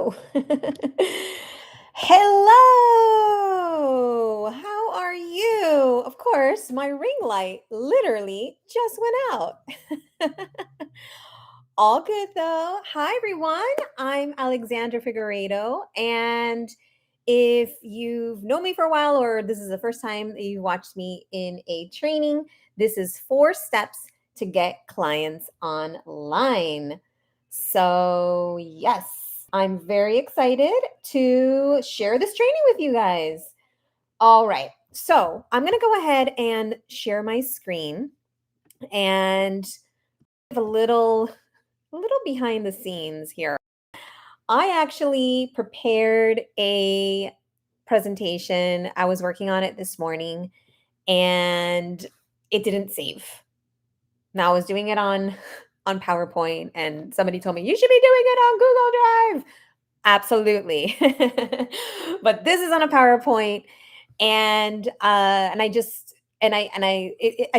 go. Hello. How are you? Of course, my ring light literally just went out. All good though. Hi everyone. I'm Alexandra Figueredo, and if you've known me for a while or this is the first time that you watched me in a training, this is 4 steps to get clients online. So, yes, I'm very excited to share this training with you guys. All right. So, I'm going to go ahead and share my screen and have a little behind the scenes here. I actually prepared a presentation. I was working on it this morning and it didn't save. Now I was doing it on PowerPoint and somebody told me you should be doing it on Google Drive. Absolutely. But this is on a PowerPoint and I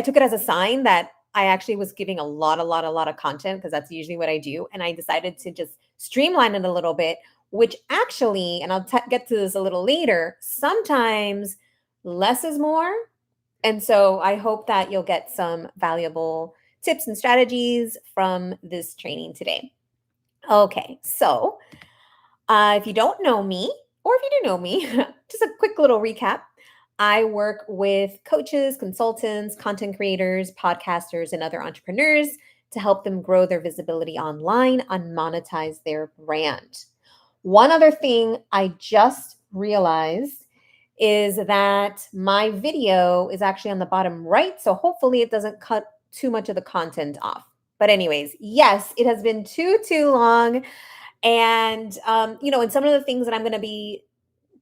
took it as a sign that I actually was giving a lot of content because that's usually what I do, and I decided to just streamline it a little bit, which actually, and get to this a little later, sometimes less is more. And so I hope that you'll get some valuable tips and strategies from this training today. Okay, so if you don't know me, or if you do know me, just a quick little recap. I work with coaches, consultants, content creators, podcasters, and other entrepreneurs to help them grow their visibility online and monetize their brand. One other thing I just realized is that my video is actually on the bottom right. So hopefully it doesn't cut too much of the content off. But, anyways, yes, it has been too long. And some of the things that I'm going to be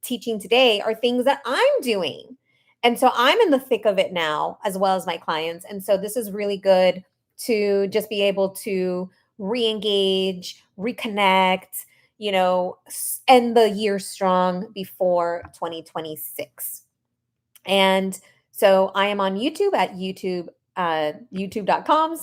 teaching today are things that I'm doing. And so I'm in the thick of it now, as well as my clients. And so this is really good to just be able to re engage, reconnect, end the year strong before 2026. And so I am on YouTube at youtube.com/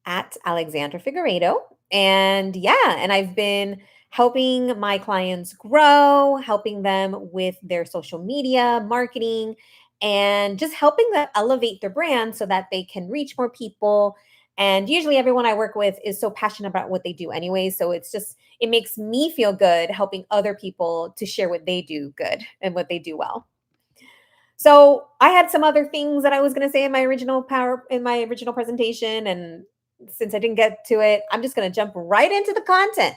at Alexandra Figueredo. And yeah, and I've been helping my clients grow, helping them with their social media marketing, and just helping them elevate their brand so that they can reach more people. And usually everyone I work with is so passionate about what they do anyway. So it makes me feel good helping other people to share what they do good and what they do well. So I had some other things that I was going to say in my original presentation, and since I didn't get to it, I'm just going to jump right into the content.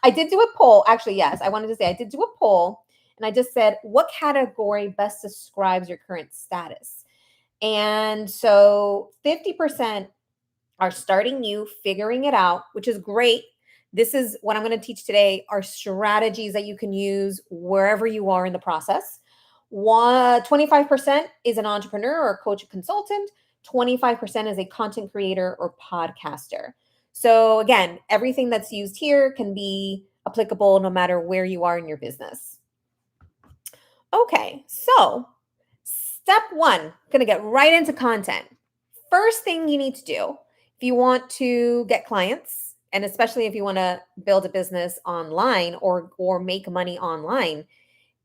I did do a poll. Actually, yes, I wanted to say I did do a poll, and I just said, what category best describes your current status? And so 50% are starting new, figuring it out, which is great. This is what I'm going to teach today are strategies that you can use wherever you are in the process. 25% is an entrepreneur or coach or consultant. 25% is a content creator or podcaster. So again, everything that's used here can be applicable no matter where you are in your business. Okay, so step one, gonna get right into content. First thing you need to do if you want to get clients, and especially if you want to build a business online or make money online,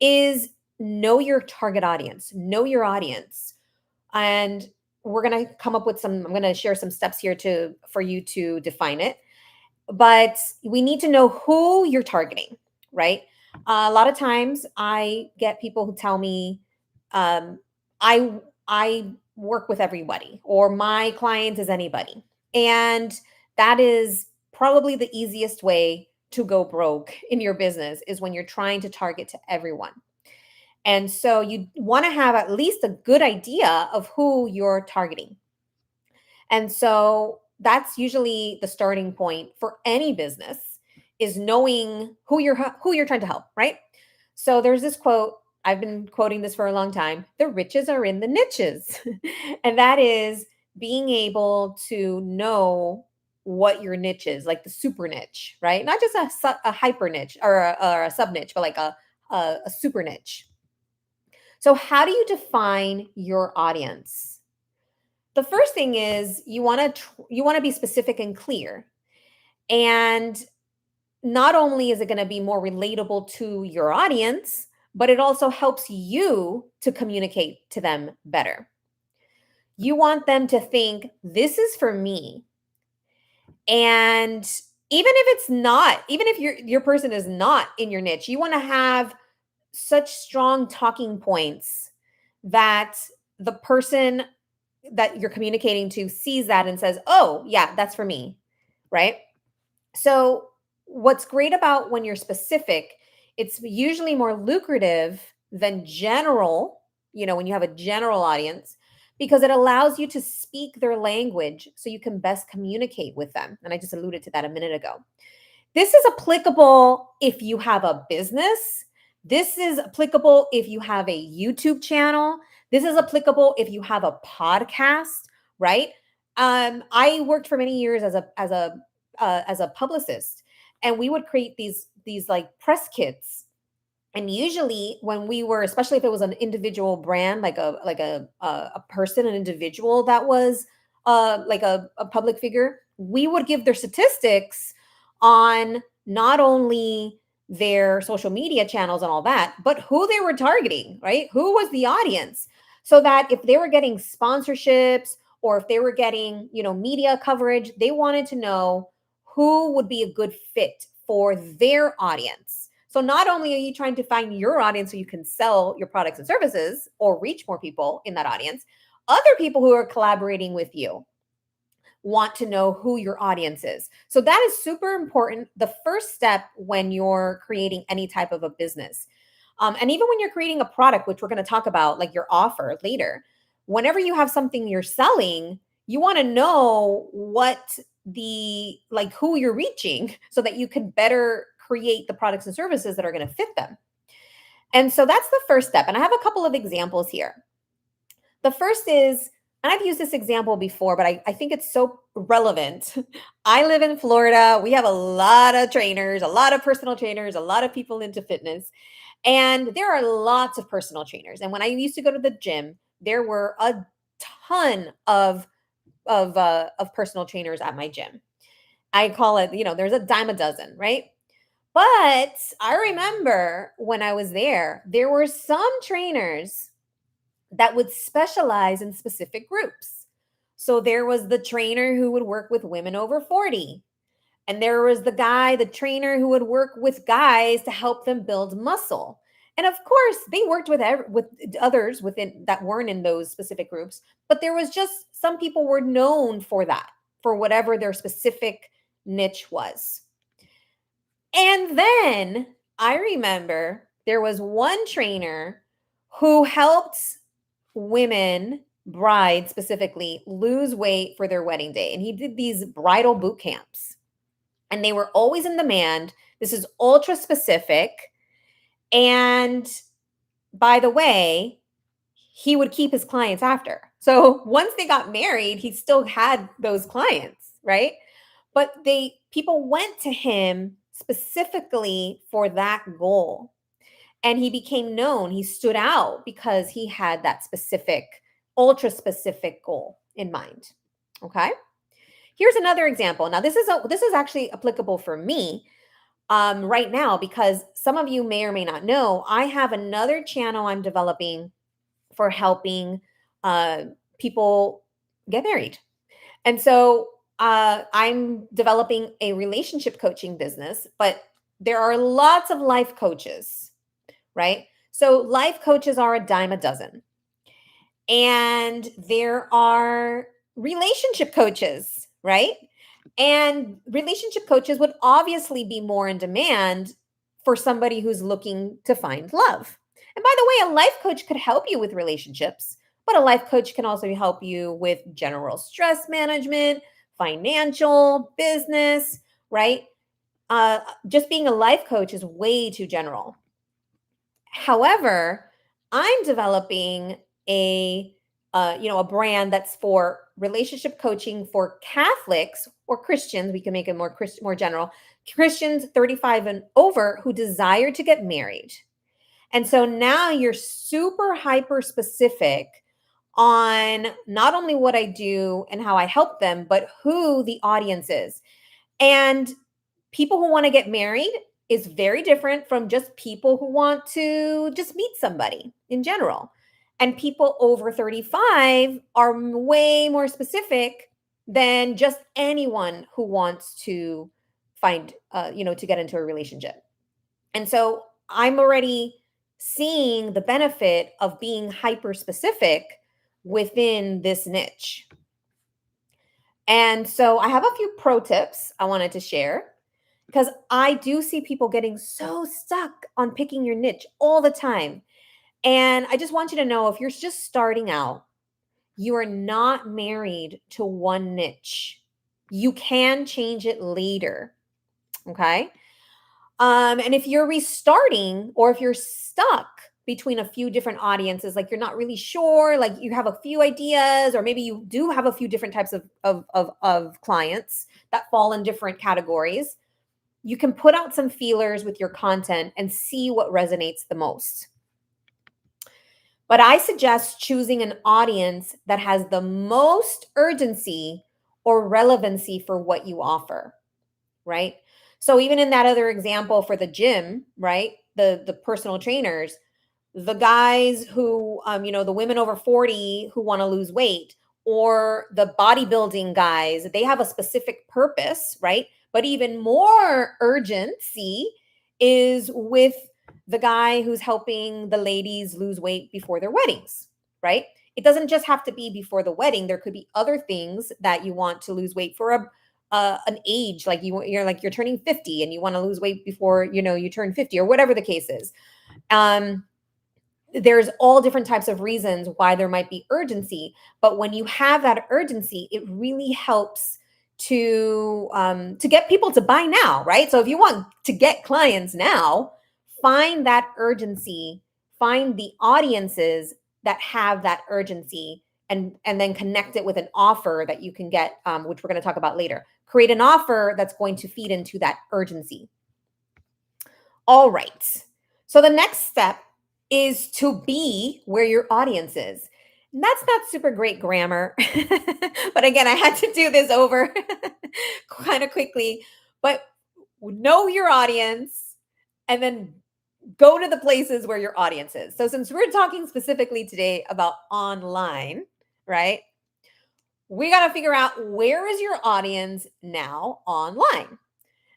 is know your target audience, know your audience. And we're going to come up with I'm going to share some steps here for you to define it. But we need to know who you're targeting, right? A lot of times I get people who tell me, um, I work with everybody, or my client is anybody. And that is probably the easiest way to go broke in your business, is when you're trying to target to everyone. And so you want to have at least a good idea of who you're targeting. And so that's usually the starting point for any business, is knowing who you're trying to help, right? So there's this quote, I've been quoting this for a long time: the riches are in the niches. And that is being able to know what your niche is, like the super niche, right? Not just a hyper niche or a sub niche, but like a super niche. So, how do you define your audience? The first thing is you want to be specific and clear. And not only is it going to be more relatable to your audience, but it also helps you to communicate to them better. You want them to think, this is for me. And even if it's not, even if your person is not in your niche, you want to have such strong talking points that the person that you're communicating to sees that and says, "Oh, yeah, that's for me." Right? So, what's great about when you're specific, it's usually more lucrative than general, when you have a general audience, because it allows you to speak their language so you can best communicate with them. And I just alluded to that a minute ago. This is applicable if you have a business. This is applicable if you have a YouTube channel. This is applicable if you have a podcast, right? I worked for many years as a publicist, and we would create these like press kits. And usually, when we were, especially if it was an individual brand, like a person, an individual that was like a public figure, we would give their statistics on not only their social media channels and all that, but who they were targeting, right? Who was the audience? So that if they were getting sponsorships or if they were getting, media coverage, they wanted to know who would be a good fit for their audience. So not only are you trying to find your audience so you can sell your products and services or reach more people in that audience, other people who are collaborating with you want to know who your audience is. So that is super important. The first step when you're creating any type of a business. And even when you're creating a product, which we're going to talk about, like your offer later, whenever you have something you're selling, you want to know who you're reaching so that you can better create the products and services that are going to fit them. And so that's the first step. And I have a couple of examples here. The first is, and I've used this example before, but I think it's so relevant. I live in Florida. We have a lot of trainers, a lot of personal trainers, a lot of people into fitness. And there are lots of personal trainers. And when I used to go to the gym, there were a ton of personal trainers at my gym. I call it, there's a dime a dozen, right? But I remember when I was there were some trainers that would specialize in specific groups. So there was the trainer who would work with women over 40. And there was the trainer who would work with guys to help them build muscle. And of course, they worked with others within that weren't in those specific groups, but there was just some people were known for that, for whatever their specific niche was. And then I remember there was one trainer who helped women, brides specifically, lose weight for their wedding day. And he did these bridal boot camps. And they were always in demand. This is ultra specific. And by the way, he would keep his clients after. So once they got married, he still had those clients, right? But people went to him specifically for that goal. And he became known. He stood out because he had that specific, ultra specific goal in mind. Okay. Here's another example. Now, this is actually applicable for me right now because some of you may or may not know, I have another channel I'm developing for helping people get married. And so I'm developing a relationship coaching business, but there are lots of life coaches, right? So life coaches are a dime a dozen. And there are relationship coaches, right? And relationship coaches would obviously be more in demand for somebody who's looking to find love. And by the way, a life coach could help you with relationships, but a life coach can also help you with general stress management, financial, business, right? Just being a life coach is way too general. However, I'm developing a brand that's for relationship coaching for Catholics or Christians. We can make it more general. Christians 35 and over who desire to get married. And so now you're super hyper specific on not only what I do and how I help them, but who the audience is. And People who want to get married is very different from just people who want to just meet somebody in general. And people over 35 are way more specific than just anyone who wants to find, to get into a relationship. And so I'm already seeing the benefit of being hyper specific within this niche. And so I have a few pro tips I wanted to share because I do see people getting so stuck on picking your niche all the time. And I just want you to know, if you're just starting out, you are not married to one niche. You can change it later. Okay. And if you're restarting, or if you're stuck between a few different audiences, like you're not really sure, like you have a few ideas, or maybe you do have a few different types of clients that fall in different categories, you can put out some feelers with your content and see what resonates the most. But I suggest choosing an audience that has the most urgency or relevancy for what you offer, right? So even in that other example for the gym, right? The personal trainers, the guys who the women over 40 who want to lose weight, or the bodybuilding guys, they have a specific purpose, right? But even more urgency is with the guy who's helping the ladies lose weight before their weddings, right? It doesn't just have to be before the wedding. There could be other things that you want to lose weight for an age, like you're turning 50 and you want to lose weight before you turn 50, or whatever the case is. There's all different types of reasons why there might be urgency, but when you have that urgency, it really helps to get people to buy now, right? So if you want to get clients now, find that urgency, find the audiences that have that urgency, and then connect it with an offer that you can get, which we're going to talk about later. Create an offer that's going to feed into that urgency. All right. So the next step is to be where your audience is. And that's not super great grammar, but again, I had to do this over kind of quickly. But know your audience, and then go to the places where your audience is. So since we're talking specifically today about online, right? We got to figure out, where is your audience now online?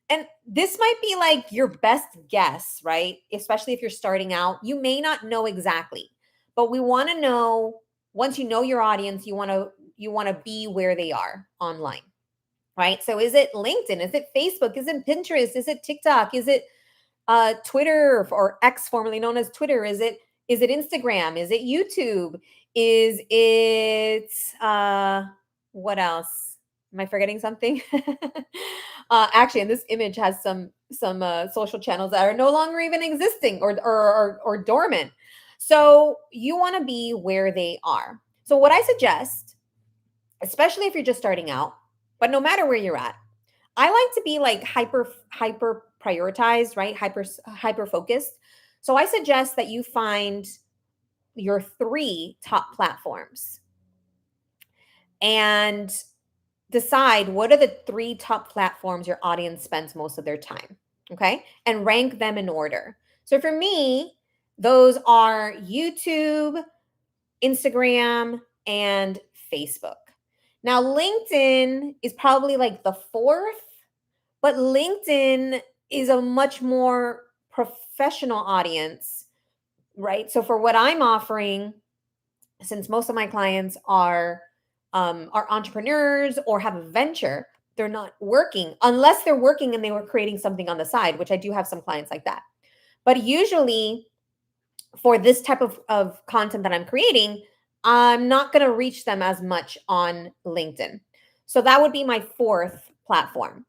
And this might be like your best guess, right? Especially if you're starting out, you may not know exactly, but we want to know, once you know your audience, you want to be where they are online, right? So is it LinkedIn? Is it Facebook? Is it Pinterest? Is it TikTok? Is it Twitter, or X, formerly known as Twitter? Is it Instagram? Is it YouTube? Is it what else? Am I forgetting something? Actually, and this image has some social channels that are no longer even existing, or dormant. So you want to be where they are. So what I suggest, especially if you're just starting out, but no matter where you're at, I like to be like hyper prioritized, right? Hyper focused. So I suggest that you find your 3 top platforms and decide, what are the 3 top platforms your audience spends most of their time, okay? And rank them in order. So for me, those are YouTube, Instagram, and Facebook. Now, LinkedIn is probably like the 4th, but LinkedIn is a much more professional audience, right? So for what I'm offering, since most of my clients are entrepreneurs or have a venture, they're not working, unless they're working and they were creating something on the side, which I do have some clients like that. But usually for this type of content that I'm creating, I'm not going to reach them as much on LinkedIn. So that would be my 4th platform.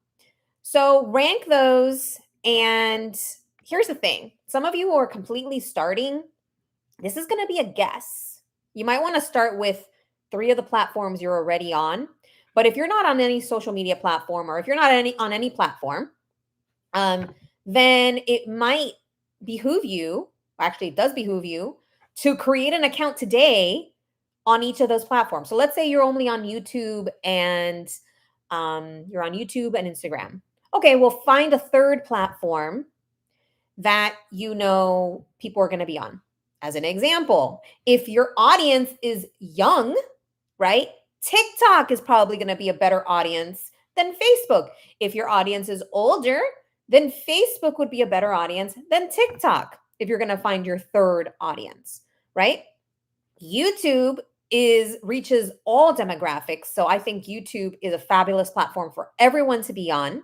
So rank those. And here's the thing. Some of you who are completely starting, this is going to be a guess. You might want to start with 3 of the platforms you're already on. But if you're not on any social media platform, or if you're not on any platform, then it might behoove you, actually it does behoove you, to create an account today on each of those platforms. So let's say you're only on YouTube and Instagram. Okay, well, find a third platform that you know people are going to be on. As an example, if your audience is young, right? TikTok is probably going to be a better audience than Facebook. If your audience is older, then Facebook would be a better audience than TikTok if you're going to find your third audience, right? YouTube is reaches all demographics, so I think YouTube is a fabulous platform for everyone to be on.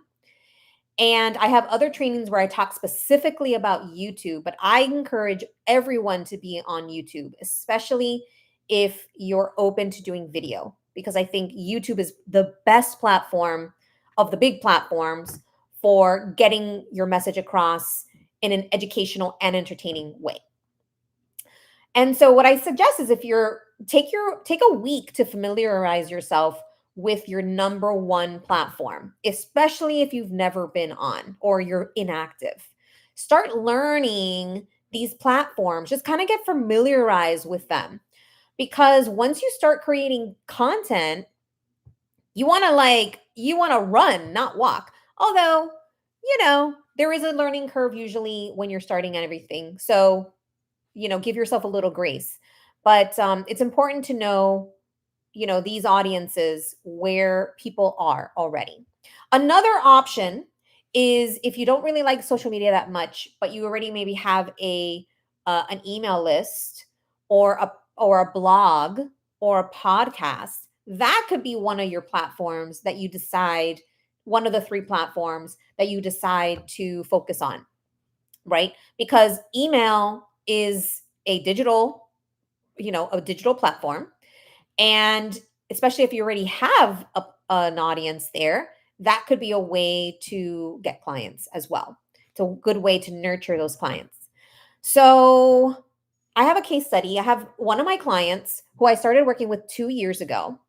And I have other trainings where I talk specifically about YouTube, but I encourage everyone to be on YouTube, especially if you're open to doing video, because I think YouTube is the best platform of the big platforms for getting your message across in an educational and entertaining way. And so what I suggest is if you're take a week to familiarize yourself with your number one platform, especially if you've never been on or you're inactive. Start learning these platforms, just kind of get familiarized with them. Because once you start creating content, you want to run, not walk. Although, there is a learning curve usually when you're starting everything. So give yourself a little grace. But it's important to know, these audiences where people are already. Another option is if you don't really like social media that much, but you already maybe have an email list or a blog or a podcast, that could be one of your platforms that you decide, one of the three platforms that you decide to focus on, right? Because email is a digital platform. And especially if you already have an audience there, that could be a way to get clients as well. It's a good way to nurture those clients. So I have a case study. I have one of my clients who I started working with 2 years ago.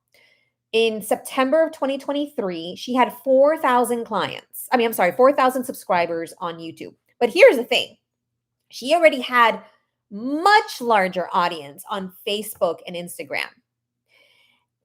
In September of 2023, she had 4,000 clients. I'm sorry, 4,000 subscribers on YouTube. But here's the thing. She already had much larger audience on Facebook and Instagram.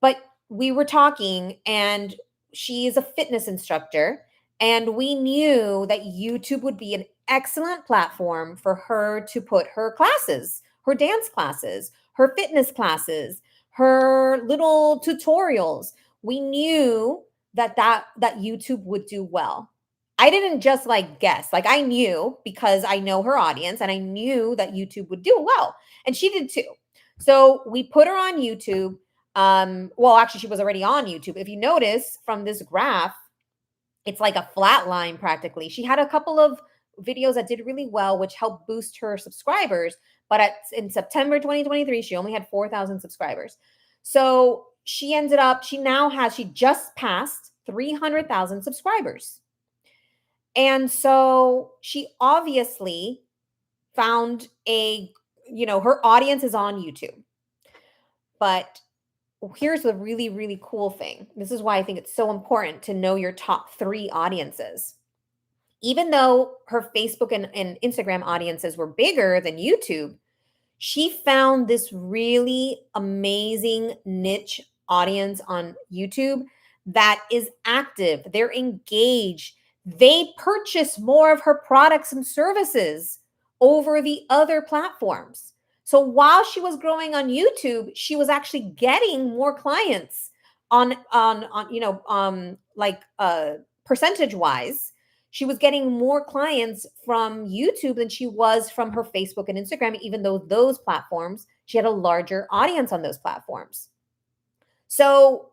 But we were talking, and she's a fitness instructor, and we knew that YouTube would be an excellent platform for her to put her classes, her dance classes, her fitness classes, her little tutorials. We knew that YouTube would do well. I didn't just guess. I knew, because I know her audience, and I knew that YouTube would do well, and she did too. So we put her on YouTube. Well, actually, she was already on YouTube. If you notice from this graph, it's like a flat line practically. She had a couple of videos that did really well, which helped boost her subscribers. But in September 2023, she only had 4,000 subscribers. So she just passed 300,000 subscribers. And so she obviously found her audience is on YouTube. But here's the really, really cool thing. This is why I think it's so important to know your top three audiences. Even though her Facebook and Instagram audiences were bigger than YouTube, she found this really amazing niche audience on YouTube that is active. They're engaged. They purchase more of her products and services over the other platforms. So while she was growing on YouTube, she was actually getting more clients percentage wise. She was getting more clients from YouTube than she was from her Facebook and Instagram, even though those platforms, she had a larger audience on those platforms. So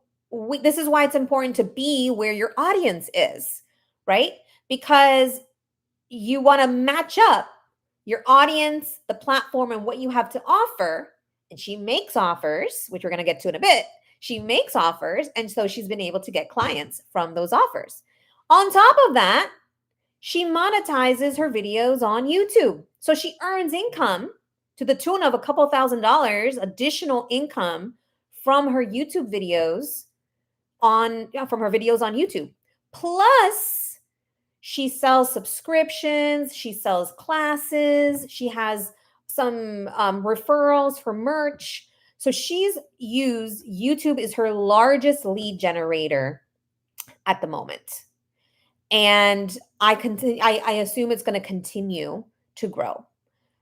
this is why it's important to be where your audience is, right? Because you want to match up your audience, the platform, and what you have to offer. And she makes offers, which we're going to get to in a bit. She makes offers. And so she's been able to get clients from those offers. On top of that, she monetizes her videos on YouTube. So she earns income to the tune of a couple $1,000s additional income from her YouTube videos from her videos on YouTube. Plus, she sells subscriptions, she sells classes, she has some referrals for merch. So YouTube is her largest lead generator at the moment. And I assume it's going to continue to grow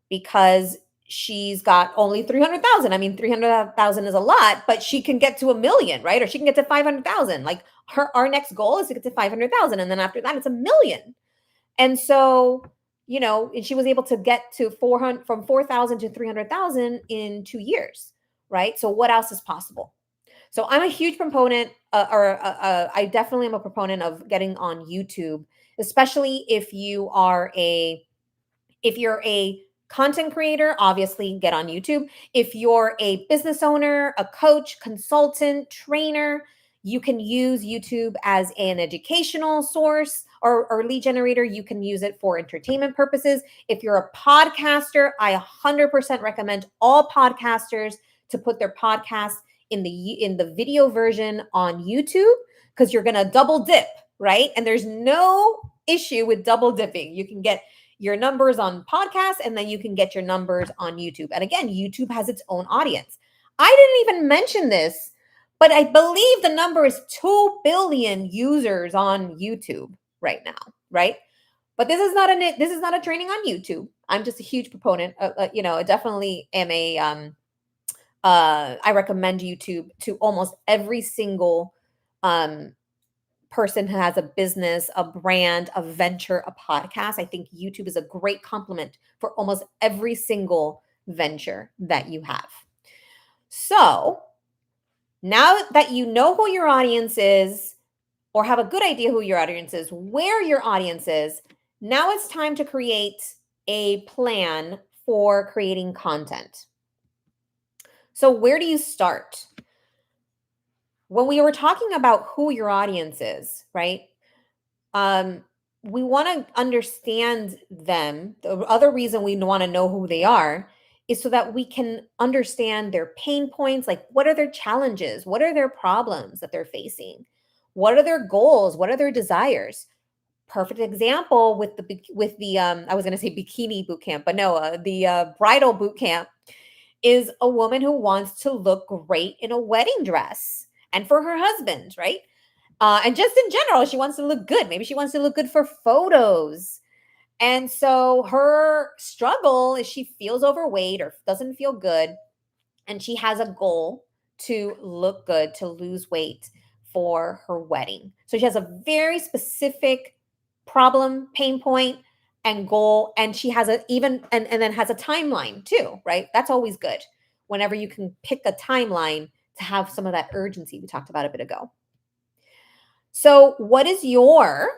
because she's got only 300,000. I mean, 300,000 is a lot, but she can get to a million, right? Or she can get to 500,000. Like our next goal is to get to 500,000. And then after that, it's a million. And so, and she was able to get to 400 from 4,000 to 300,000 in 2 years, right? So what else is possible? So I'm a huge proponent, I definitely am a proponent of getting on YouTube, especially if you're a content creator, obviously get on YouTube. If you're a business owner, a coach, consultant, trainer, you can use YouTube as an educational source or lead generator. You can use it for entertainment purposes. If you're a podcaster, I 100% recommend all podcasters to put their podcasts in the video version on YouTube because you're going to double dip, right? And there's no issue with double dipping. You can get your numbers on podcasts and then you can get your numbers on YouTube. And again, YouTube has its own audience. I didn't even mention this, but I believe the number is 2 billion users on YouTube right now, right? But this is not a training on YouTube. I'm just a huge proponent. I definitely am I recommend YouTube to almost every single um, person who has a business, a brand, a venture, a podcast. I think YouTube is a great complement for almost every single venture that you have. So now that you know who your audience is, or have a good idea who your audience is, where your audience is, now it's time to create a plan for creating content. So, where do you start? When we were talking about who your audience is, right? We want to understand them. The other reason we want to know who they are is so that we can understand their pain points. Like, what are their challenges? What are their problems that they're facing? What are their goals? What are their desires? Perfect example with the I was going to say bikini boot camp, but no, the bridal boot camp is a woman who wants to look great in a wedding dress and for her husband, right? And just in general, she wants to look good. Maybe she wants to look good for photos. And so her struggle is she feels overweight or doesn't feel good. And she has a goal to look good, to lose weight for her wedding. So she has a very specific problem, pain point, and goal. And she has and then has a timeline too, right? That's always good whenever you can pick a timeline to have some of that urgency we talked about a bit ago. So, what is your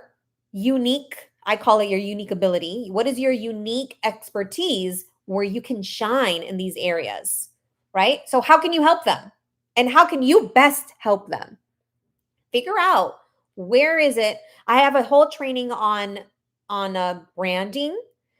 unique, I call it your unique ability? What is your unique expertise where you can shine in these areas, right? So, how can you help them? And how can you best help them? Figure out where is it. I have a whole training on branding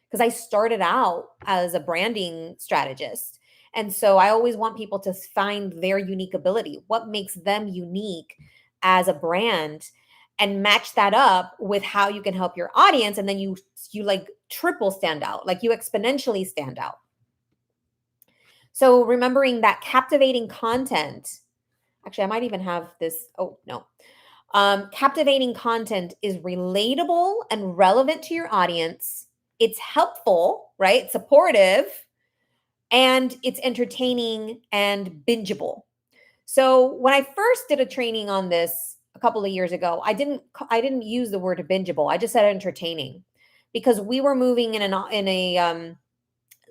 because I started out as a branding strategist. And so I always want people to find their unique ability. What makes them unique as a brand and match that up with how you can help your audience and then you like triple stand out, like you exponentially stand out. So remembering that captivating content, actually I might even have this, oh no. Captivating content is relatable and relevant to your audience. It's helpful, right? Supportive, and it's entertaining and bingeable. So when I first did a training on this a couple of years ago, I didn't use the word bingeable. I just said entertaining because we were moving in a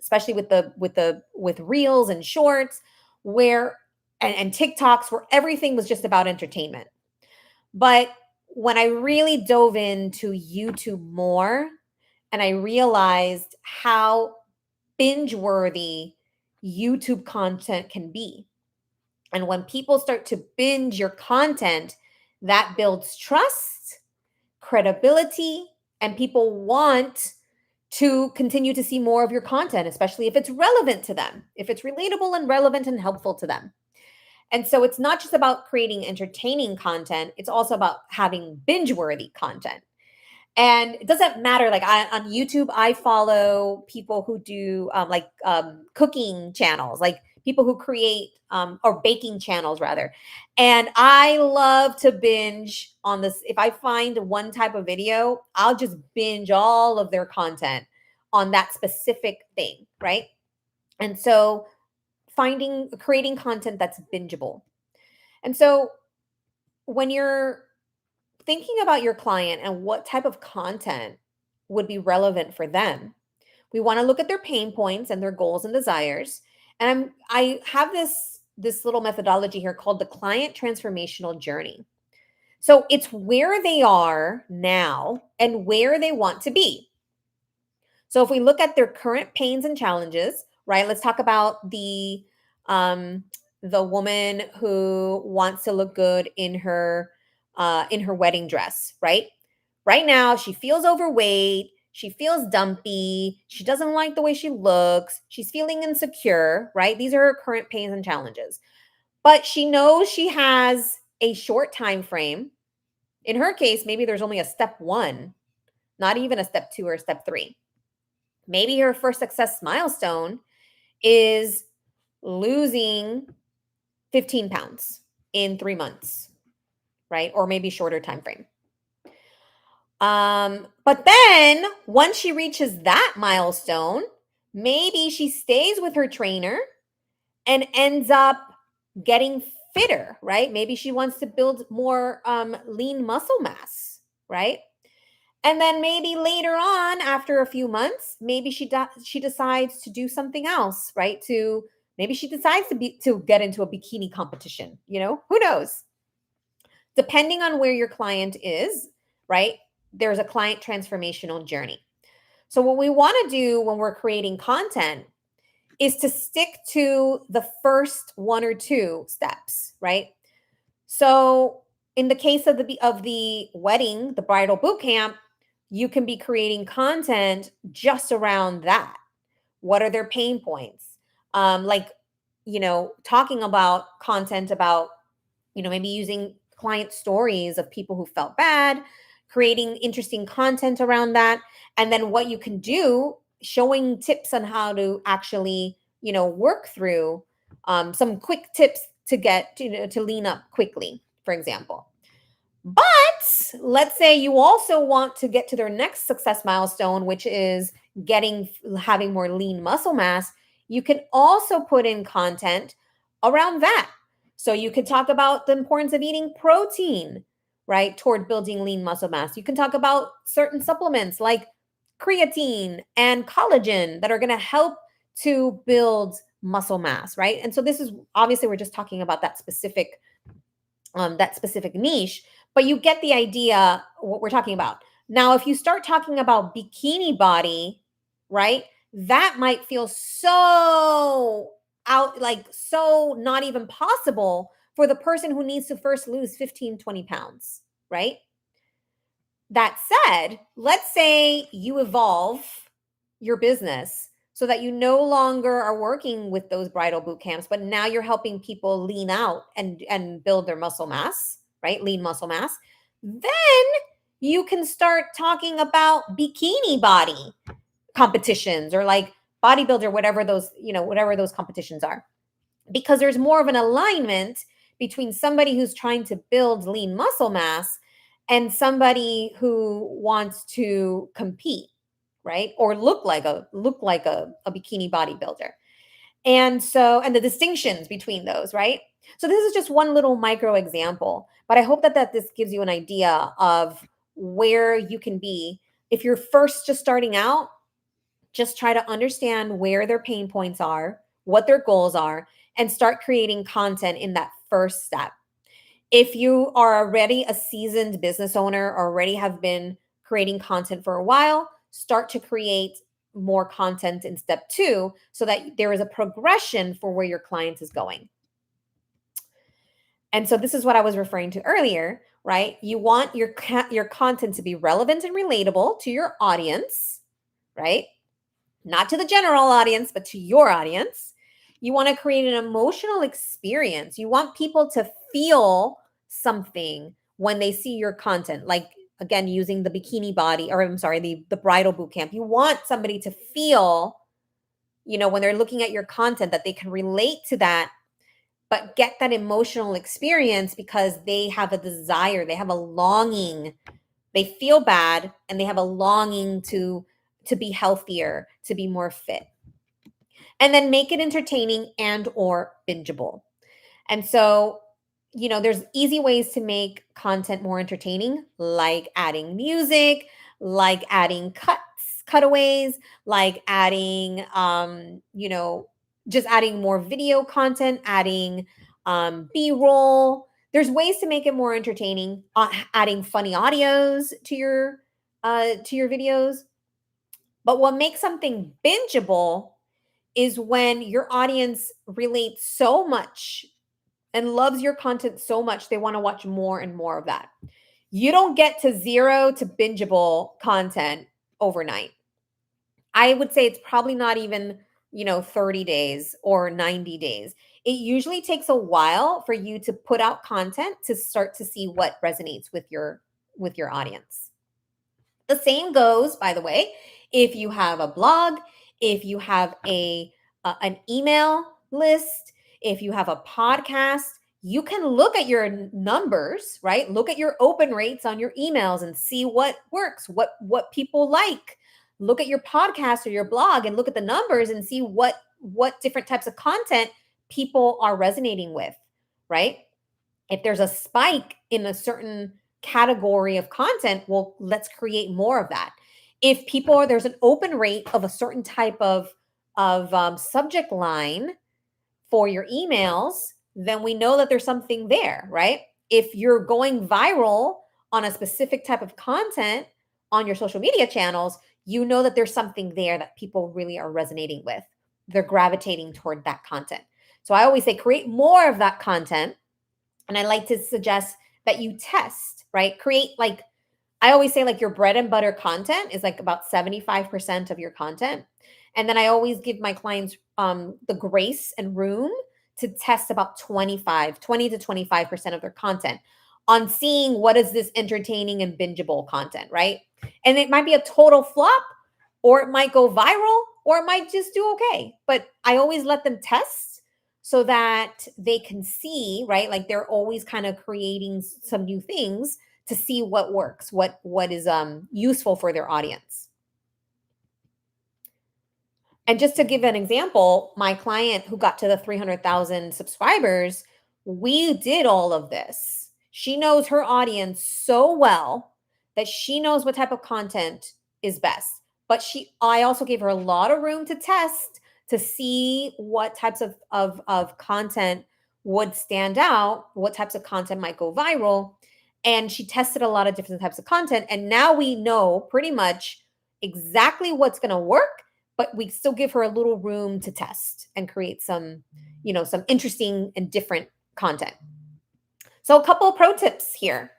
especially with reels and shorts where and TikToks where everything was just about entertainment. But when I really dove into YouTube more and I realized how binge worthy YouTube content can be. And when people start to binge your content, that builds trust, credibility, and people want to continue to see more of your content, especially if it's relevant to them, if it's relatable and relevant and helpful to them. And so it's not just about creating entertaining content, it's also about having binge worthy content. And it doesn't matter. Like on YouTube, I follow people who do cooking channels, like people who create or baking channels rather. And I love to binge on this. If I find one type of video, I'll just binge all of their content on that specific thing, right? And so creating content that's bingeable. And so when you're thinking about your client and what type of content would be relevant for them, we want to look at their pain points and their goals and desires. And I have this little methodology here called the client transformational journey. So it's where they are now and where they want to be. So if we look at their current pains and challenges, right? Let's talk about um the woman who wants to look good in her wedding dress, right? Right now she feels overweight, she feels dumpy, she doesn't like the way she looks, she's feeling insecure, right? These are her current pains and challenges. But she knows she has a short time frame. In her case, maybe there's only a step 1, not even a step 2 or a step 3. Maybe her first success milestone is losing 15 pounds in 3 months, right? Or maybe shorter time frame. But then once she reaches that milestone, maybe she stays with her trainer and ends up getting fitter, right? Maybe she wants to build more lean muscle mass, right? And then maybe later on, after a few months, maybe she decides to do something else, right? To maybe she decides to get into a bikini competition. Who knows? Depending on where your client is, right? There's a client transformational journey. So what we want to do when we're creating content is to stick to the first 1 or 2 steps, right? So in the case of the wedding, the bridal boot camp, you can be creating content just around that. What are their pain points? Like, talking about content about, maybe using client stories of people who felt bad, creating interesting content around that. And then what you can do, showing tips on how to actually, work through some quick tips to get to lean up quickly, for example. But let's say you also want to get to their next success milestone, which is having more lean muscle mass. You can also put in content around that. So you could talk about the importance of eating protein, right, toward building lean muscle mass. You can talk about certain supplements like creatine and collagen that are going to help to build muscle mass, right? And so this is obviously we're just talking about that specific niche, but you get the idea what we're talking about. Now, if you start talking about bikini body, right, that might feel so out, like so not even possible for the person who needs to first lose 15, 20 pounds, right? That said, let's say you evolve your business so that you no longer are working with those bridal boot camps, but now you're helping people lean out and build their muscle mass, right? Lean muscle mass. Then you can start talking about bikini body competitions or like bodybuilder, whatever those competitions are. Because there's more of an alignment between somebody who's trying to build lean muscle mass and somebody who wants to compete, right? Or look like a bikini bodybuilder. And the distinctions between those, right? So this is just one little micro example, but I hope that this gives you an idea of where you can be. If you're first just starting out, just try to understand where their pain points are, what their goals are, and start creating content in that first step. If you are already a seasoned business owner or already have been creating content for a while, start to create more content in step 2 so that there is a progression for where your client is going. And so this is what I was referring to earlier, right? You want your content to be relevant and relatable to your audience, right? Not to the general audience, but to your audience. You want to create an emotional experience. You want people to feel something when they see your content. Like, again, using the bikini body, or I'm sorry, the bridal boot camp. You want somebody to feel, when they're looking at your content, that they can relate to that, but get that emotional experience because they have a desire, they have a longing, they feel bad and they have a longing to be healthier, to be more fit. And then make it entertaining and or bingeable. And so, there's easy ways to make content more entertaining, like adding music, like adding cutaways, like adding, just adding more video content, adding B-roll. There's ways to make it more entertaining, adding funny audios to your videos. But what makes something bingeable is when your audience relates so much and loves your content so much, they want to watch more and more of that. You don't get to 0 to bingeable content overnight. I would say it's probably not even, 30 days or 90 days. It usually takes a while for you to put out content to start to see what resonates with your audience. The same goes, by the way, if you have a blog, if you have an email list, if you have a podcast, you can look at your numbers, right? Look at your open rates on your emails and see what works, what people like. Look at your podcast or your blog and look at the numbers and see what different types of content people are resonating with, right? If there's a spike in a certain category of content, well, let's create more of that. If there's an open rate of a certain type of subject line for your emails, then we know that there's something there, right? If you're going viral on a specific type of content on your social media channels, you know that there's something there that people really are resonating with. They're gravitating toward that content. So I always say create more of that content. And I like to suggest that you test, right? Create I always say your bread and butter content is about 75% of your content. And then I always give my clients the grace and room to test about 20 to 25% of their content on seeing what is this entertaining and bingeable content, right? And it might be a total flop, or it might go viral, or it might just do okay. But I always let them test so that they can see, right? They're always kind of creating some new things to see what works, what is useful for their audience. And just to give an example, my client who got to the 300,000 subscribers, we did all of this. She knows her audience so well that she knows what type of content is best. But I also gave her a lot of room to test to see what types of content would stand out, what types of content might go viral. And she tested a lot of different types of content. And now we know pretty much exactly what's going to work, but we still give her a little room to test and create some interesting and different content. So a couple of pro tips here.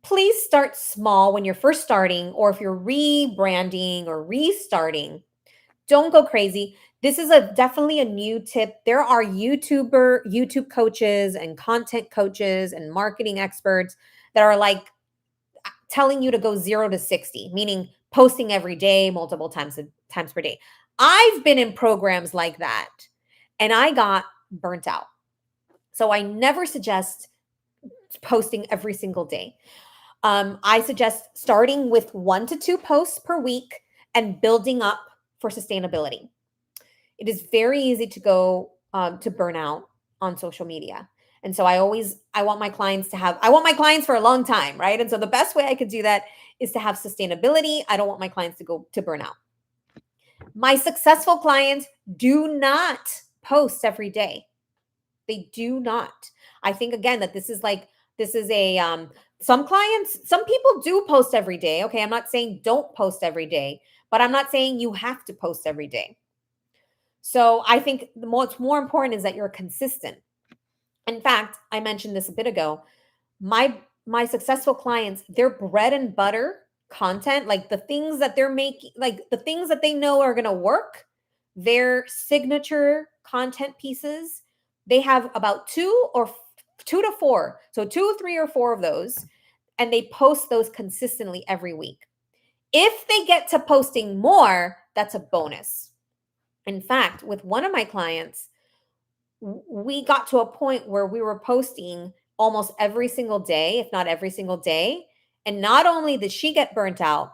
Please start small when you're first starting, or if you're rebranding or restarting. Don't go crazy. This is definitely a new tip. There are YouTube coaches and content coaches and marketing experts that are telling you to go 0 to 60, meaning posting every day, multiple times per day. I've been in programs like that and I got burnt out. So I never suggest posting every single day. I suggest starting with 1 to 2 posts per week and building up for sustainability. It is very easy to go to burnout on social media. And so I want my clients for a long time, right? And so the best way I could do that is to have sustainability. I don't want my clients to go to burnout. My successful clients do not post every day. They do not. I think again that this is some people do post every day. Okay. I'm not saying don't post every day, but I'm not saying you have to post every day. So I think what's more important is that you're consistent. In fact, I mentioned this a bit ago. My successful clients, their bread and butter content, the things that they're making, the things that they know are going to work, their signature content pieces, they have about 2 to 4. So 2, 3, or 4 of those, and they post those consistently every week. If they get to posting more, that's a bonus. In fact, with one of my clients, we got to a point where we were posting almost every single day, if not every single day. And not only did she get burnt out,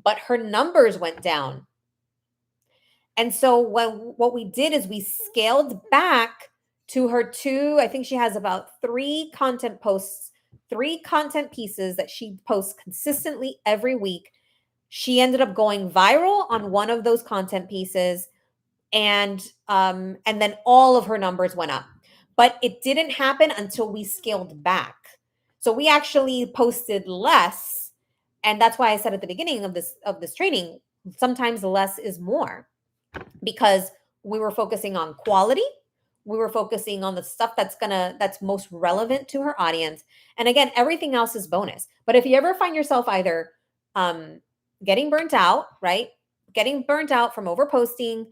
but her numbers went down. And so what we did is we scaled back to her two, I think she has about three content posts, three content pieces that she posts consistently every week. She ended up going viral on one of those content pieces, and then all of her numbers went up. But it didn't happen until we scaled back. So we actually posted less, and that's why I said at the beginning of this training, sometimes less is more, because we were focusing on quality. We were focusing on the stuff that's most relevant to her audience. And again, everything else is bonus. But if you ever find yourself either um, getting burnt out, right? Getting burnt out from overposting,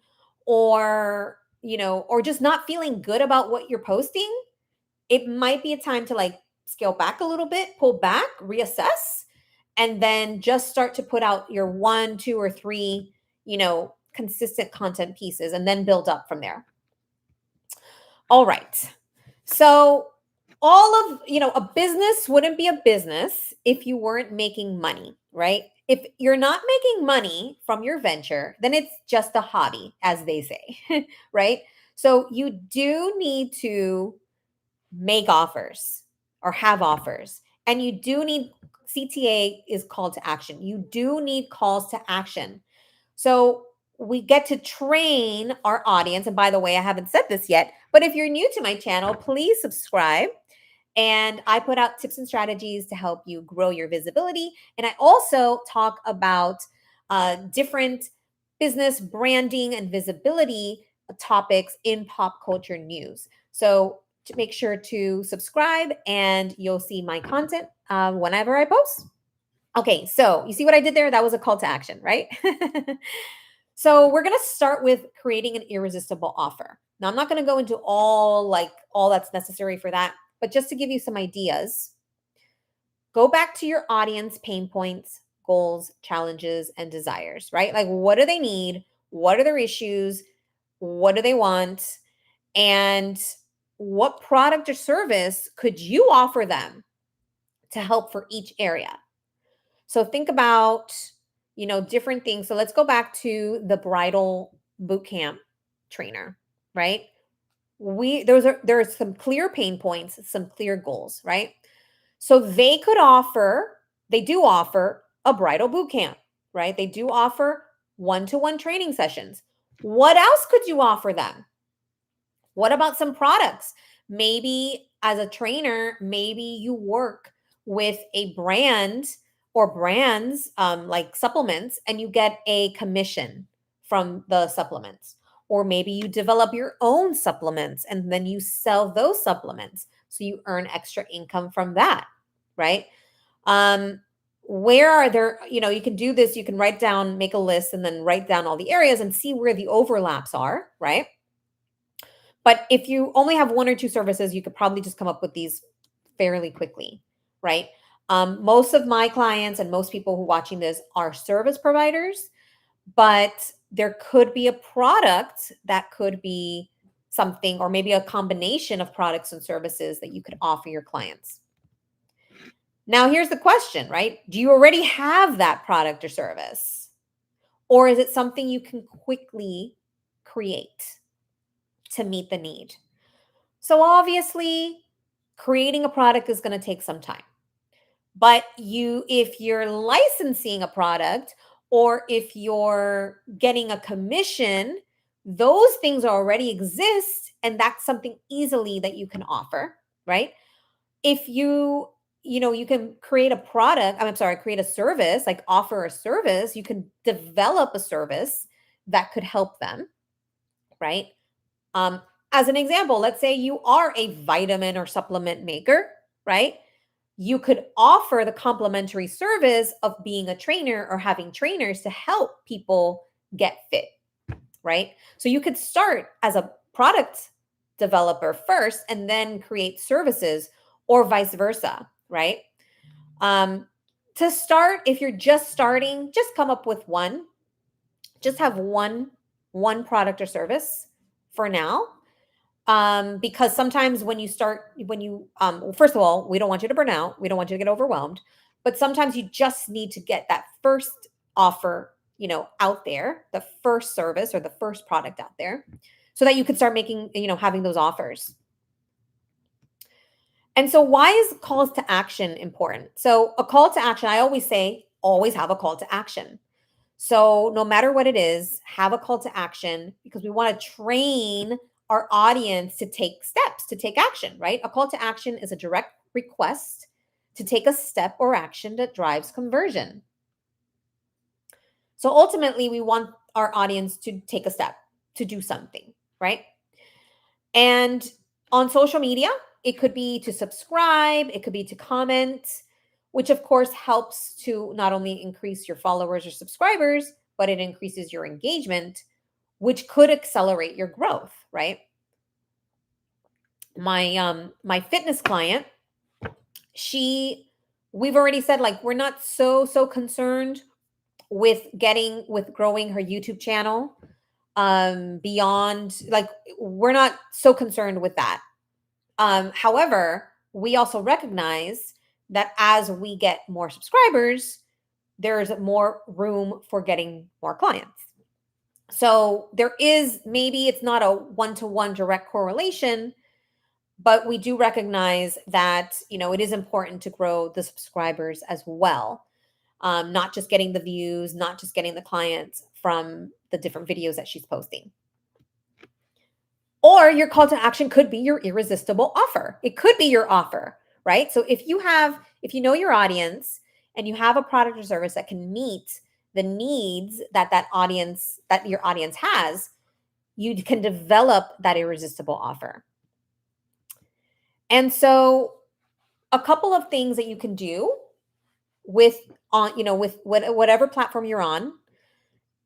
or just not feeling good about what you're posting, it might be a time to like scale back a little bit, pull back, reassess, and then just start to put out your one, two, or three, consistent content pieces, and then build up from there. All right. So a business wouldn't be a business if you weren't making money, right? If you're not making money from your venture, then it's just a hobby, as they say, right? So you do need to make offers or have offers. And you do need, CTA is call to action. You do need calls to action. So we get to train our audience. And by the way, I haven't said this yet, but if you're new to my channel, please subscribe. And I put out tips and strategies to help you grow your visibility. And I also talk about different business branding and visibility topics in pop culture news. So to make sure to subscribe, and you'll see my content whenever I post. Okay, so you see what I did there? That was a call to action, right? So we're going to start with creating an irresistible offer. Now, I'm not going to go into all that's necessary for that, but just to give you some ideas, go back to your audience pain points, goals, challenges, and desires, right? Like, what do they need? What are their issues? What do they want? And what product or service could you offer them to help for each area? So think about, different things. So let's go back to the bridal boot camp trainer, right? There are some clear pain points, some clear goals, right? So they do offer a bridal boot camp, right? They do offer one-to-one training sessions. What else could you offer them? What about some products? Maybe as a trainer, maybe you work with a brand or brands like supplements, and you get a commission from the supplements. Or maybe you develop your own supplements and then you sell those supplements. So you earn extra income from that, right? Um, where are there, you can do this, you can write down, make a list, and then write down all the areas and see where the overlaps are, right? But if you only have one or two services, you could probably just come up with these fairly quickly, right? Most of my clients and most people who are watching this are service providers, but there could be a product that could be something, or maybe a combination of products and services that you could offer your clients. Now, here's the question, right? Do you already have that product or service? Or is it something you can quickly create to meet the need? So obviously, creating a product is going to take some time. But if you're licensing a product, or if you're getting a commission, those things already exist, and that's something easily that you can offer, right? If you can create a product, I'm sorry, create a service, like offer a service, you can develop a service that could help them, right? Um, as an example, let's say you are a vitamin or supplement maker, right? You could offer the complimentary service of being a trainer or having trainers to help people get fit, right? So you could start as a product developer first and then create services, or vice versa, right? To start, if you're just starting, just come up with one. Just have one one product or service for now. Because sometimes when you start, first of all, we don't want you to burn out. We don't want you to get overwhelmed, but sometimes you just need to get that first offer, out there, the first service or the first product out there so that you can start making, having those offers. And so why is calls to action important? So a call to action, I always say, always have a call to action. So no matter what it is, have a call to action because we want to train our audience to take steps, to take action, right? A call to action is a direct request to take a step or action that drives conversion. So ultimately, we want our audience to take a step, to do something, right? And on social media, it could be to subscribe, it could be to comment, which of course helps to not only increase your followers or subscribers, but it increases your engagement, which could accelerate your growth, right? My fitness client, we've already said like we're not so concerned with growing her YouTube channel beyond, like, we're not so concerned with that. However, we also recognize that as we get more subscribers, there's more room for getting more clients. So there is, maybe it's not a one-to-one direct correlation, but we do recognize that, it is important to grow the subscribers as well. Not just getting the views, not just getting the clients from the different videos that she's posting. Or your call to action could be your irresistible offer. It could be your offer, right? So if you know your audience and you have a product or service that can meet the needs that your audience has, you can develop that irresistible offer. And so a couple of things that you can do with whatever platform you're on,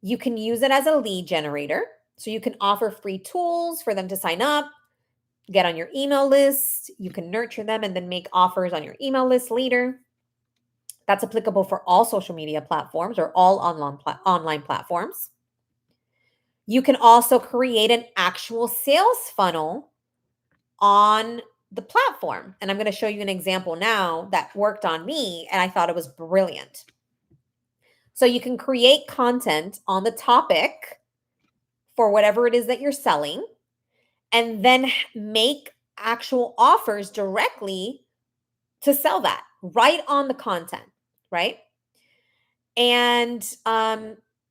you can use it as a lead generator. So you can offer free tools for them to sign up, get on your email list. You can nurture them and then make offers on your email list later. That's applicable for all social media platforms or all online platforms. You can also create an actual sales funnel on the platform. And I'm going to show you an example now that worked on me, and I thought it was brilliant. So you can create content on the topic for whatever it is that you're selling, and then make actual offers directly to sell that right on the content, right? And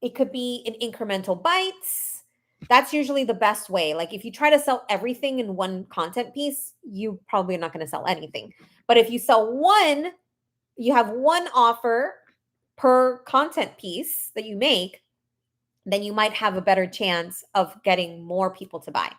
it could be in incremental bites. That's usually the best way. Like if you try to sell everything in one content piece, you probably are not going to sell anything. But if you you have one offer per content piece that you make, then you might have a better chance of getting more people to buy.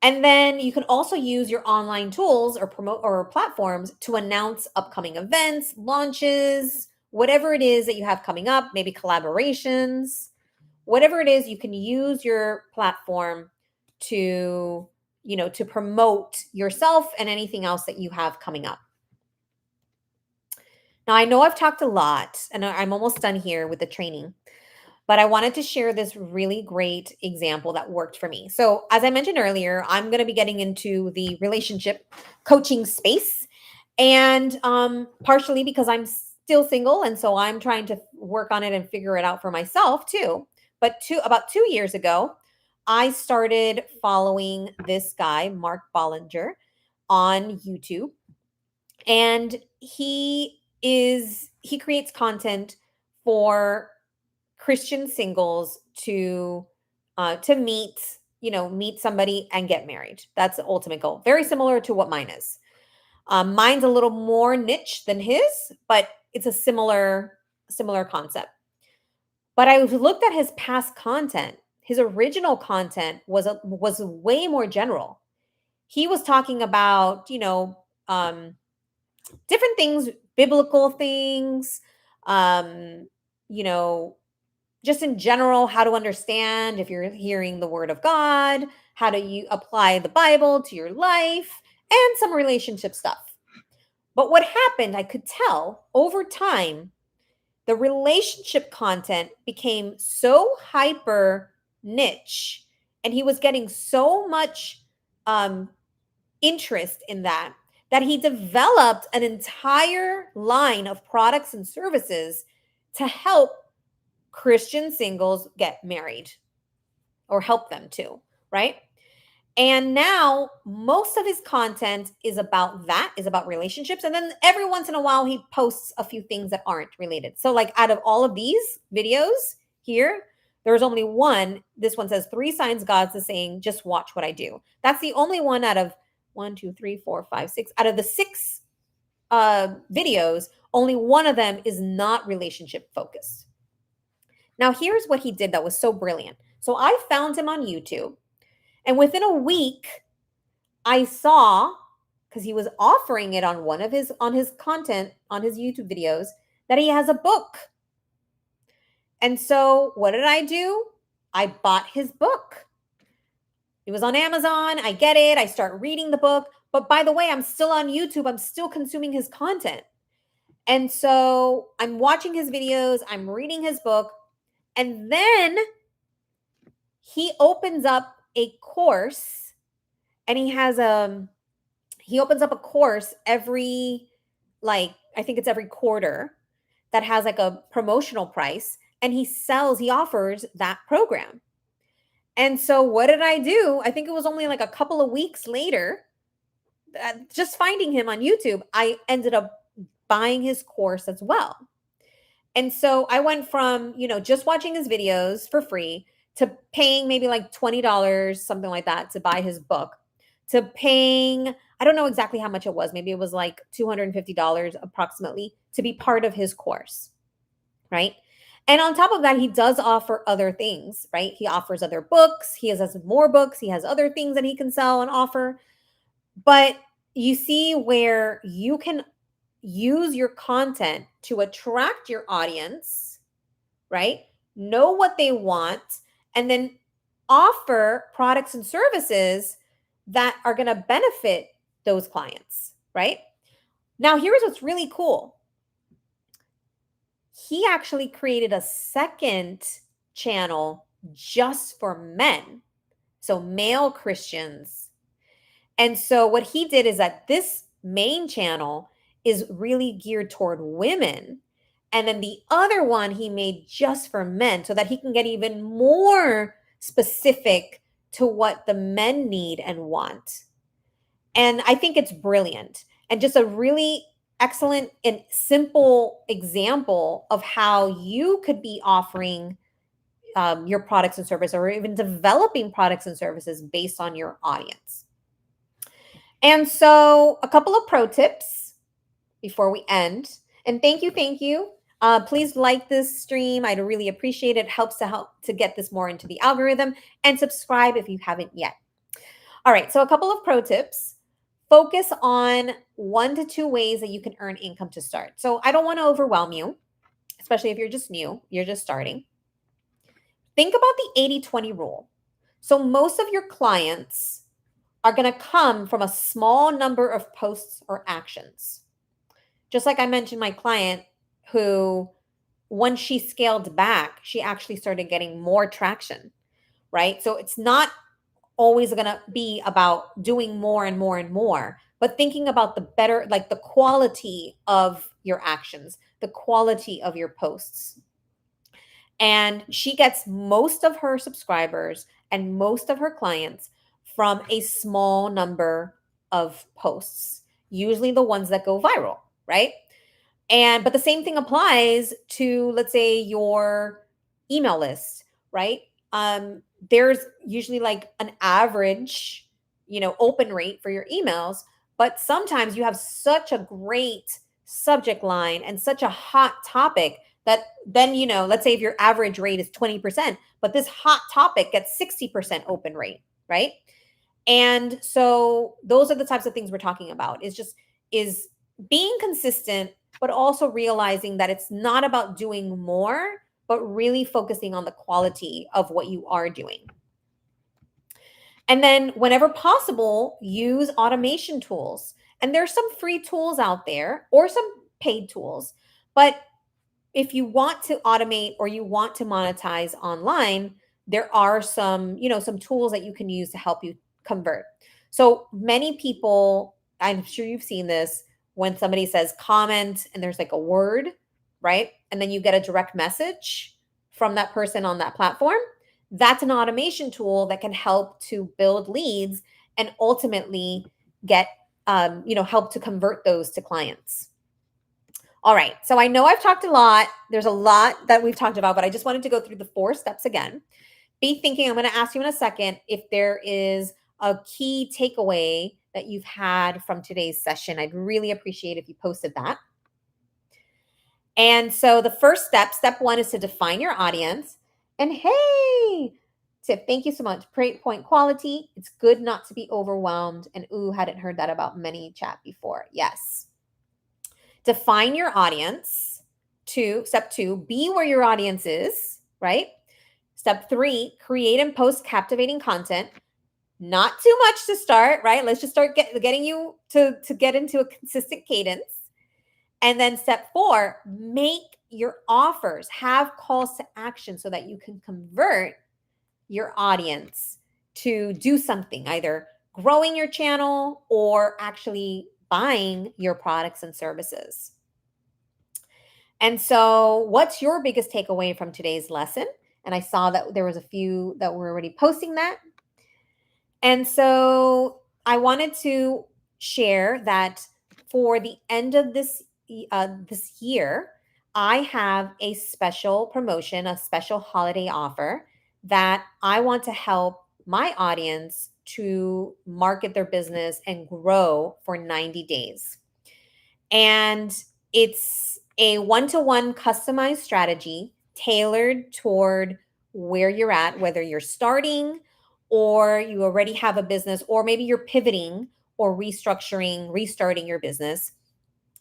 And then you can also use your online tools or platforms to announce upcoming events, launches, whatever it is that you have coming up, maybe collaborations, whatever it is, you can use your platform to promote yourself and anything else that you have coming up. Now, I know I've talked a lot and I'm almost done here with the training, but I wanted to share this really great example that worked for me. So, as I mentioned earlier, I'm going to be getting into the relationship coaching space, and partially because I'm still single, and so I'm trying to work on it and figure it out for myself too. But about 2 years ago, I started following this guy, Mark Bollinger, on YouTube, and he creates content for Christian singles to meet somebody and get married. That's the ultimate goal. Very similar to what mine is. Mine's a little more niche than his, but it's a similar concept. But I looked at his past content. His original content was way more general. He was talking about different things, biblical things, you know, just in general, how to understand if you're hearing the word of God, how do you apply the Bible to your life, and some relationship stuff. But what happened, I could tell over time, the relationship content became so hyper niche, and he was getting so much um, interest in that he developed an entire line of products and services to help Christian singles get married or help them to, right? And now most of his content is about that, is about relationships. And then every once in a while, he posts a few things that aren't related. So, like, out of all of these videos here, there's only one. This one says 3 signs God's is saying, just watch what I do. That's the only one out of 1, 2, 3, 4, 5, 6. Out of the 6 videos, only one of them is not relationship focused. Now, here's what he did that was so brilliant. So I found him on YouTube. And within a week, I saw, because he was offering it on one of his content on his YouTube videos, that he has a book. And so what did I do? I bought his book. It was on Amazon. I get it. I start reading the book. But by the way, I'm still on YouTube. I'm still consuming his content. And so I'm watching his videos. I'm reading his book. And then he opens up a course, and he opens up a course every, like, I think it's every quarter, that has like a promotional price, and he offers that program. And so what did I do? I think it was only like a couple of weeks later, just finding him on YouTube, I ended up buying his course as well. And so I went from, just watching his videos for free to paying maybe like $20, something like that, to buy his book, to paying, I don't know exactly how much it was. Maybe it was like $250 approximately to be part of his course, right? And on top of that, he does offer other things, right? He offers other books. He has more books. He has other things that he can sell and offer. But you see where you can use your content to attract your audience, right? Know what they want, and then offer products and services that are going to benefit those clients, right? Now, here's what's really cool. He actually created a second channel just for men, so male Christians. And so what he did is that this main channel is really geared toward women. And then the other one he made just for men, so that he can get even more specific to what the men need and want. And I think it's brilliant, and just a really excellent and simple example of how you could be offering your products and services, or even developing products and services based on your audience. And so a couple of pro tips before we end. And thank you. Please like this stream. I'd really appreciate it. It helps to get this more into the algorithm, and subscribe if you haven't yet. All right, so a couple of pro tips. Focus on 1 to 2 ways that you can earn income to start. So I don't want to overwhelm you, especially if you're just new, you're just starting. Think about the 80-20 rule. So most of your clients are going to come from a small number of posts or actions. Just like I mentioned, my client who, once she scaled back, she actually started getting more traction, right? So it's not always going to be about doing more and more and more, but thinking about the better, like the quality of your actions, the quality of your posts. And she gets most of her subscribers and most of her clients from a small number of posts, usually the ones that go viral, right? But the same thing applies to, let's say, your email list, right? There's usually like an average, open rate for your emails, but sometimes you have such a great subject line and such a hot topic that then, let's say if your average rate is 20%, but this hot topic gets 60% open rate, right? And so those are the types of things we're talking about, is being consistent, but also realizing that it's not about doing more, but really focusing on the quality of what you are doing. And then whenever possible, use automation tools. And there's some free tools out there or some paid tools. But if you want to automate or you want to monetize online, there are some, some tools that you can use to help you convert. So many people, I'm sure you've seen this, when somebody says comment and there's like a word, right? And then you get a direct message from that person on that platform. That's an automation tool that can help to build leads and ultimately get, help to convert those to clients. All right. So I know I've talked a lot. There's a lot that we've talked about, but I just wanted to go through the 4 steps again. Be thinking, I'm going to ask you in a second if there is a key takeaway that you've had from today's session. I'd really appreciate if you posted that. And so the first step 1 is to define your audience. And hey, Tip, thank you so much. Point quality. It's good not to be overwhelmed. And hadn't heard that about ManyChat before. Yes. Define your audience. Step 2, be where your audience is, right? Step 3, create and post captivating content. Not too much to start, right? Let's just start getting you to get into a consistent cadence. And then step 4, make your offers, have calls to action so that you can convert your audience to do something, either growing your channel or actually buying your products and services. And so, what's your biggest takeaway from today's lesson? And I saw that there was a few that were already posting that. And so, I wanted to share that for the end of this year, I have a special promotion, a special holiday offer that I want to help my audience to market their business and grow for 90 days. And it's a one-to-one customized strategy tailored toward where you're at, whether you're starting or you already have a business, or maybe you're pivoting or restarting your business.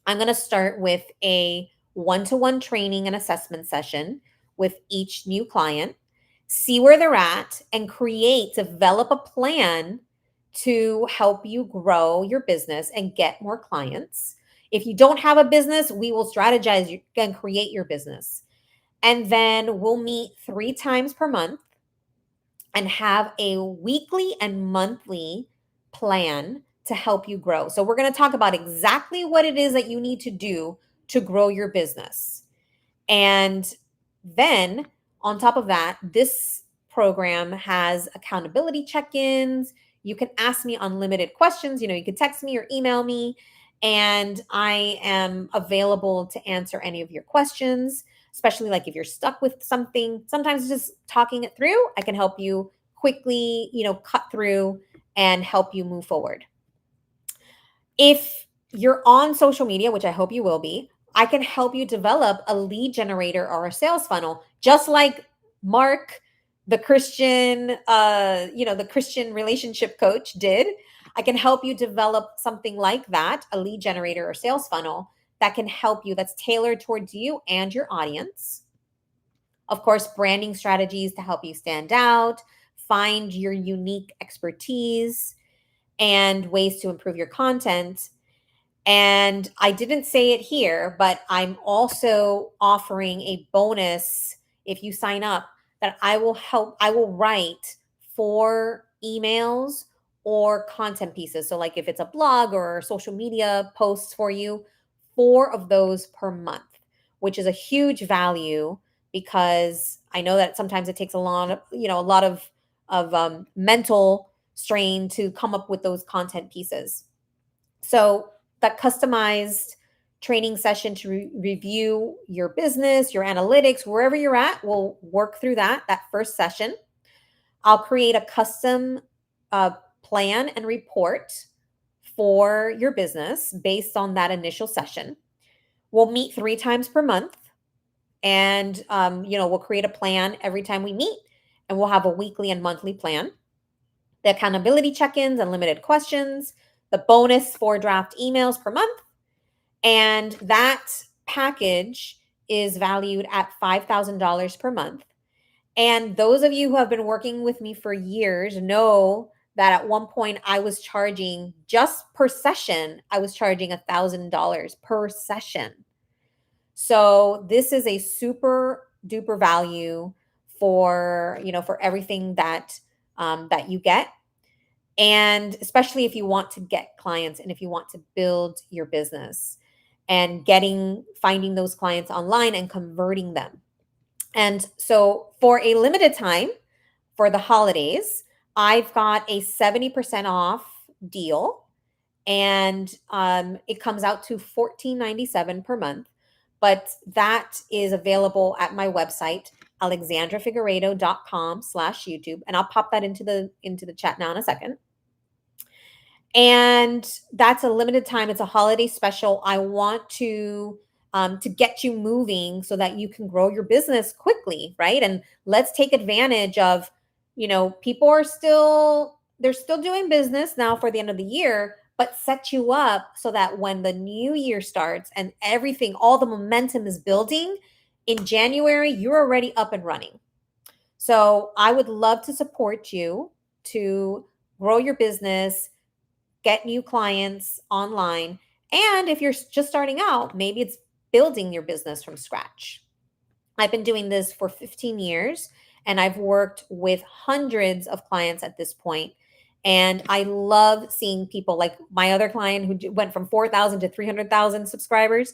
I'm going to start with a one-to-one training and assessment session with each new client, see where they're at, and develop a plan to help you grow your business and get more clients. If you don't have a business, we will strategize and create your business. And then we'll meet 3 times per month and have a weekly and monthly plan to help you grow. So we're going to talk about exactly what it is that you need to do to grow your business. And then on top of that, this program has accountability check-ins. You can ask me unlimited questions. You can text me or email me, and I am available to answer any of your questions, especially like if you're stuck with something. Sometimes just talking it through, I can help you quickly, cut through and help you move forward. If you're on social media, which I hope you will be, I can help you develop a lead generator or a sales funnel, just like Mark, the Christian, the Christian relationship coach did. I can help you develop something like that, a lead generator or sales funnel that can help you, that's tailored towards you and your audience. Of course, branding strategies to help you stand out, find your unique expertise, and ways to improve your content. And I didn't say it here, but I'm also offering a bonus if you sign up, that I will write 4 emails or content pieces. So like if it's a blog or social media posts for you, 4 of those per month, which is a huge value, because I know that sometimes it takes a lot of mental strain to come up with those content pieces. So that customized training session to review your business, your analytics, wherever you're at, we'll work through that first session. I'll create a custom plan and report for your business based on that initial session. We'll meet 3 times per month, and we'll create a plan every time we meet, and we'll have a weekly and monthly plan. The accountability check-ins, unlimited questions, the bonus 4 draft emails per month. And that package is valued at $5,000 per month. And those of you who have been working with me for years know that at one point I was charging, just per session, I was charging $1,000 per session. So this is a super duper value for, for everything that that you get. And especially if you want to get clients and if you want to build your business and finding those clients online and converting them. And so for a limited time for the holidays, I've got a 70% off deal, and it comes out to $14.97 per month. But that is available at my website, alexandrafigueredo.com/YouTube. And I'll pop that into the chat now in a second. And that's a limited time. It's a holiday special. I want to get you moving so that you can grow your business quickly, right? And let's take advantage of, people they're still doing business now for the end of the year, but set you up so that when the new year starts and everything, all the momentum is building in January, you're already up and running. So I would love to support you to grow your business, get new clients online. And if you're just starting out, maybe it's building your business from scratch. I've been doing this for 15 years and I've worked with hundreds of clients at this point. And I love seeing people like my other client who went from 4,000 to 300,000 subscribers.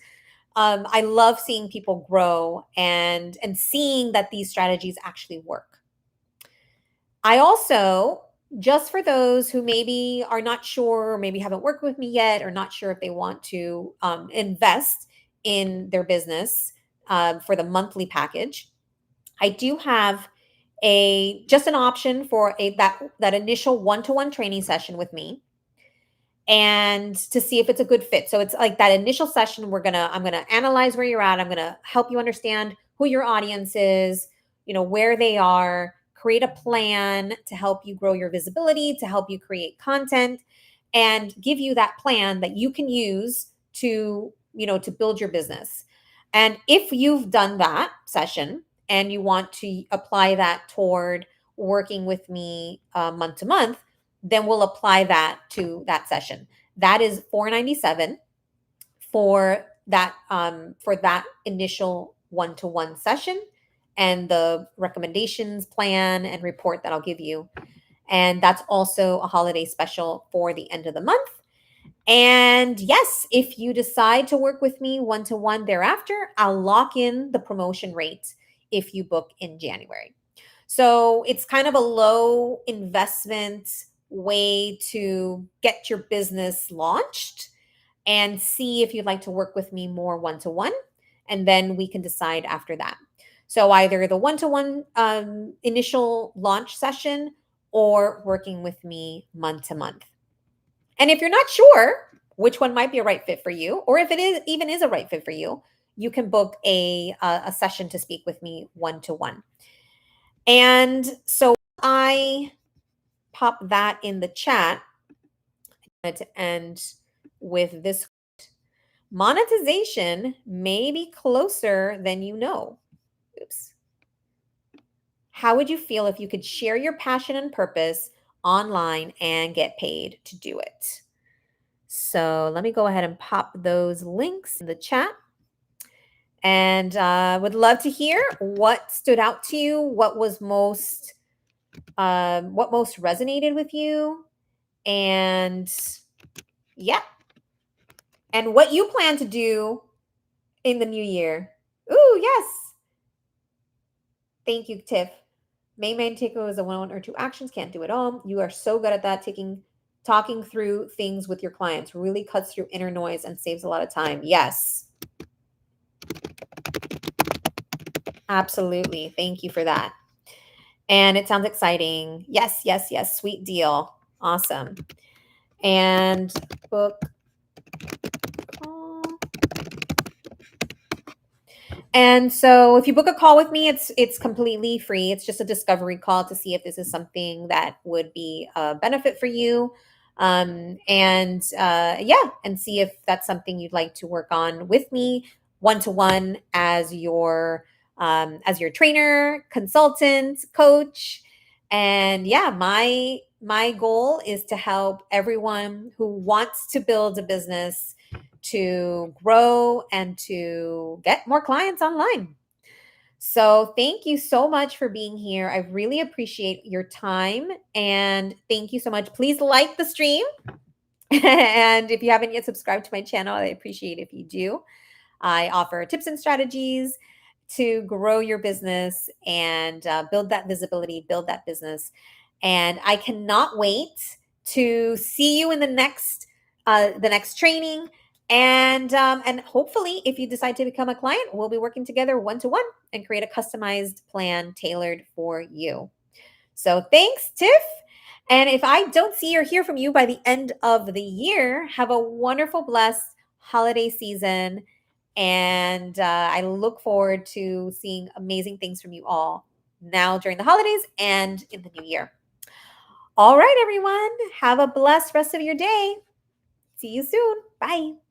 I love seeing people grow and seeing that these strategies actually work. I also, just for those who maybe are not sure, or maybe haven't worked with me yet, or not sure if they want to invest in their business for the monthly package, I do have just an option for that initial one-to-one training session with me, and to see if it's a good fit. So it's like that initial session. I'm gonna analyze where you're at. I'm gonna help you understand who your audience is, where they are, create a plan to help you grow your visibility, to help you create content, and give you that plan that you can use to build your business. And if you've done that session and you want to apply that toward working with me month to month, then we'll apply that to that session. That is $497 for that initial one-to-one session and the recommendations plan and report that I'll give you. And that's also a holiday special for the end of the month. And yes, if you decide to work with me one-to-one thereafter, I'll lock in the promotion rate if you book in January. So it's kind of a low investment way to get your business launched and see if you'd like to work with me more one-to-one. And then we can decide after that. So either the one-to-one initial launch session or working with me month to month. And if you're not sure which one might be a right fit for you, or if it is a right fit for you, you can book a session to speak with me one-to-one. And so I pop that in the chat. I wanted to end with this. Monetization may be closer than you know. Oops. How would you feel if you could share your passion and purpose online and get paid to do it? So let me go ahead and pop those links in the chat. And would love to hear what stood out to you, what most resonated with you, and yeah, and what you plan to do in the new year. Ooh, yes. Thank you, Tiff. Main takeaway is a one or two actions, can't do it all. You are so good at that. Talking through things with your clients really cuts through inner noise and saves a lot of time. Yes. Absolutely. Thank you for that. And it sounds exciting. Yes. Sweet deal. Awesome. And book call. And so if you book a call with me, it's completely free. It's just a discovery call to see if this is something that would be a benefit for you. And see if that's something you'd like to work on with me one-to-one as your trainer, consultant, coach. And yeah, my goal is to help everyone who wants to build a business to grow and to get more clients online. So thank you so much for being here. I really appreciate your time and thank you so much. Please like the stream. And if you haven't yet subscribed to my channel, I appreciate if you do. I offer tips and strategies to grow your business and build that visibility, build that business. And I cannot wait to see you in the next training. And hopefully, if you decide to become a client, we'll be working together one to one and create a customized plan tailored for you. So thanks, Tiff. And if I don't see or hear from you by the end of the year, have a wonderful, blessed holiday season. And I look forward to seeing amazing things from you all now during the holidays and in the new year. All right, everyone. Have a blessed rest of your day. See you soon. Bye.